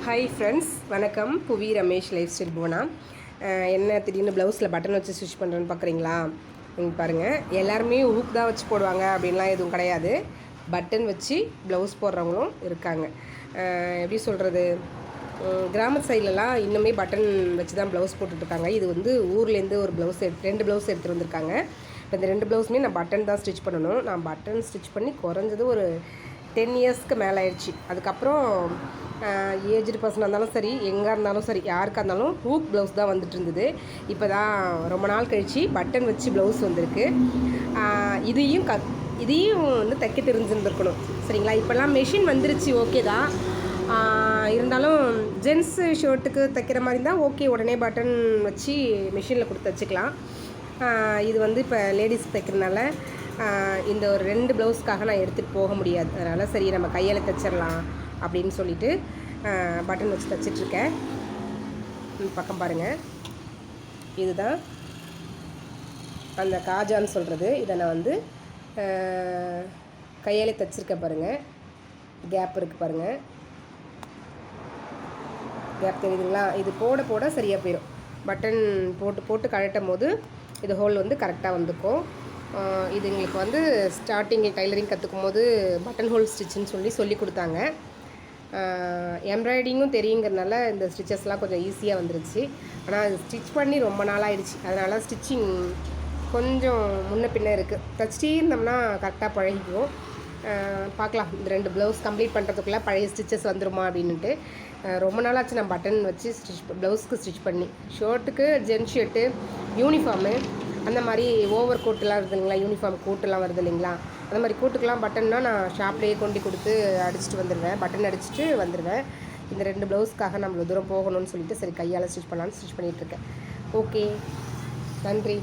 Hi friends, வணக்கம். புவி Ramesh life style போனா. என்ன திடீர்னு ப்ளவுஸில் பட்டன் வச்சு ஸ்டிச் பண்ணுறேன்னு பார்க்குறீங்களா? நீங்கள் பாருங்கள், எல்லாருமே ஊக்கு தான் வச்சு போடுவாங்க அப்படின்லாம் எதுவும் கிடையாது. பட்டன் வச்சு ப்ளவுஸ் போடுறவங்களும் இருக்காங்க. எப்படி சொல்கிறது, கிராம சைட்லலாம் இன்னுமே பட்டன் வச்சு தான் ப்ளவுஸ் போட்டுட்ருக்காங்க. இது வந்து ஊர்லேருந்து ஒரு ப்ளவுஸ் 2 ப்ளவுஸ் எடுத்துகிட்டு வந்திருக்காங்க. இப்போ இந்த 2 ப்ளவுஸுமே நான் பட்டன் தான் ஸ்டிச் பண்ணணும். நான் பட்டன் ஸ்டிச் பண்ணி குறைஞ்சது ஒரு 10 இயர்ஸ்க்கு மேலே ஆயிடுச்சு. அதுக்கப்புறம் ஏஜ்டு பர்சனாக இருந்தாலும் சரி, எங்கே இருந்தாலும் சரி, யாருக்காக இருந்தாலும் ஹூக் ப்ளவுஸ் தான் வந்துட்டு இருந்தது. இப்போ தான் ரொம்ப நாள் கழித்து பட்டன் வச்சு ப்ளவுஸ் வந்திருக்கு. இதையும் வந்து தைக்க தெரிஞ்சுருந்துருக்கணும், சரிங்களா? இப்போல்லாம் மெஷின் வந்துருச்சு, ஓகே தான். இருந்தாலும் ஜென்ஸு ஷர்ட்டுக்கு தைக்கிற மாதிரி இருந்தால் ஓகே, உடனே பட்டன் வச்சு மிஷினில் கொடுத்து தைச்சிக்கலாம். இது வந்து இப்போ லேடிஸ் தைக்கிறதுனால இந்த ஒரு 2 ப்ளவுஸ்க்காக நான் எடுத்துகிட்டு போக முடியாது. அதனால் சரி, நம்ம கையால் தைச்சிடலாம் அப்படின்னு சொல்லிட்டு பட்டன் வச்சு தைச்சிட்ருக்கேன். பக்கம் பாருங்கள், இதுதான் அந்த காஜான்னு சொல்கிறது. இதை நான் வந்து கையாலே தைச்சிருக்கேன். பாருங்கள், கேப் இருக்குது பாருங்கள், கேப் தெரியுதுங்களா? இது போட போட சரியாக போயிடும். பட்டன் போட்டு கழட்டும் போது இது ஹோல் வந்து கரெக்டாக வந்துக்கும். இது எங்களுக்கு வந்து ஸ்டார்டிங் டைலரிங் கற்றுக்கும் போது பட்டன் ஹோல் ஸ்டிச்சுன்னு சொல்லி கொடுத்தாங்க. எம்ப்ராய்டிங்கும் தெரியுங்கிறதுனால இந்த ஸ்டிச்சஸ்லாம் கொஞ்சம் ஈஸியாக வந்துருச்சு. ஆனால் அது ஸ்டிச் பண்ணி ரொம்ப நாளாகிடுச்சு. அதனால் ஸ்டிச்சிங் கொஞ்சம் முன்ன பின்ன இருக்குது. தைச்சிட்டே இருந்தோம்னா கரெக்டாக பழகிக்குவோம். பார்க்கலாம், இந்த 2 ப்ளவுஸ் கம்ப்ளீட் பண்ணுறதுக்குள்ளே பழைய ஸ்டிச்சஸ் வந்துடுமா அப்படின்ட்டு. ரொம்ப நாளாச்சு நான் பட்டன் வச்சு ப்ளவுஸ்க்கு ஸ்டிச் பண்ணி. ஷர்ட்டுக்கு, ஜென்ஸ் ஷர்ட்டு, யூனிஃபார்மு, அந்த மாதிரி ஓவர் கோட்டெலாம் வருது இல்லைங்களா, யூனிஃபார்ம் கோட்டெல்லாம் வருது இல்லைங்களா, அந்த மாதிரி கோட்டுக்கெலாம் பட்டன்னா நான் ஷாப்லேயே கொண்டு கொடுத்து அடிச்சுட்டு வந்துடுவேன். பட்டன் அடிச்சுட்டு வந்துடுவேன். இந்த 2 ப்ளவுஸ்க்காக நம்மள தூரம் போகணும்னு சொல்லிட்டு சரி கையால் ஸ்டிச் பண்ணலான்னு ஸ்டிச் பண்ணிகிட்ருக்கேன். ஓகே, நன்றி.